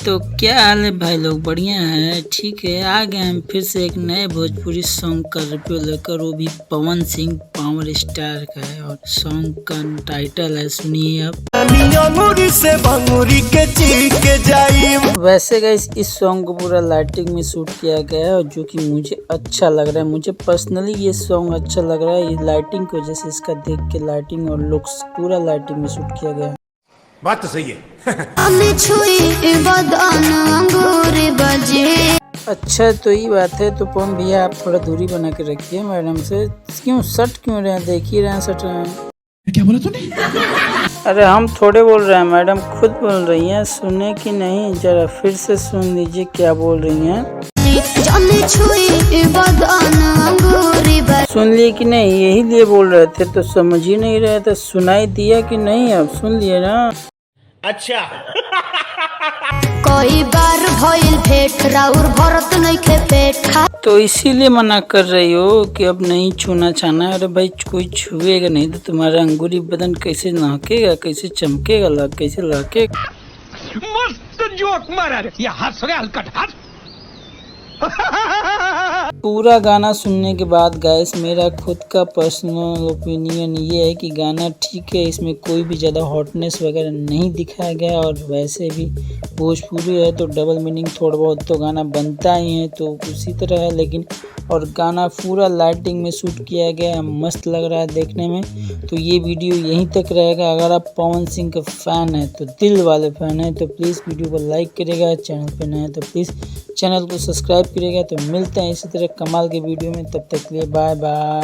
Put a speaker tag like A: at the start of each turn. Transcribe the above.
A: तो क्या हाल है भाई लोग, बढ़िया है। ठीक है, आ गए हम फिर से एक नए भोजपुरी सॉन्ग का रिव्यू लेकर, वो भी पवन सिंह पावर स्टार का है और सॉन्ग का टाइटल है, सुनिए अब। वैसे गाइस इस सॉन्ग को पूरा लाइटिंग में शूट किया गया है और जो कि मुझे अच्छा लग रहा है। मुझे पर्सनली ये सॉन्ग अच्छा लग रहा है, ये लाइटिंग की वजह से। इसका देख के लाइटिंग और लुक्स पूरा लाइटिंग में शूट किया गया है।
B: बात तो सही है।
A: अच्छा तो ये बात है, तो पवन भैया आप थोड़ा दूरी बना के रखिए मैडम से। क्यों सट क्यों रहे हैं, देख ही रहे हैं सट रहे हैं।
B: क्या बोला तूने?
A: अरे हम थोड़े बोल रहे हैं, मैडम खुद बोल रही हैं। सुने कि नहीं, जरा फिर से सुन लीजिए क्या बोल रही हैं। सुन लिए कि नहीं, यही लिए बोल रहे थे तो समझ ही नहीं रहे थे। सुनाई दिया कि नहीं, अब सुन लिए ना।
B: अच्छा
C: कई बार भइल भेट राउर भरत नइखे पेट खा।
A: तो इसीलिए मना कर रही हो कि अब नहीं छूना छाना। अरे भाई कोई छुएगा नहीं तो तुम्हारा अंगूरी बदन कैसे नाकेगा, कैसे चमकेगा, कैसे लहकेगा।
B: मस्त जोक मारा रे, ये हंस रहे हलकट हंस।
A: पूरा गाना सुनने के बाद गाइस मेरा खुद का पर्सनल ओपिनियन ये है कि गाना ठीक है, इसमें कोई भी ज़्यादा हॉटनेस वगैरह नहीं दिखाया गया। और वैसे भी भोजपुरी है तो डबल मीनिंग थोड़ा बहुत तो गाना बनता ही है, तो उसी तरह है। लेकिन और गाना पूरा लाइटिंग में शूट किया गया है, मस्त लग रहा है देखने में। तो ये वीडियो यहीं तक रहेगा। अगर आप पवन सिंह का फ़ैन है तो दिल वाले फ़ैन है तो प्लीज़ वीडियो को लाइक करेगा, चैनल पे नए हैं तो प्लीज़ चैनल को सब्सक्राइब करेगा। तो मिलते हैं इसी तरह कमाल के वीडियो में, तब तक के लिए बाय बाय।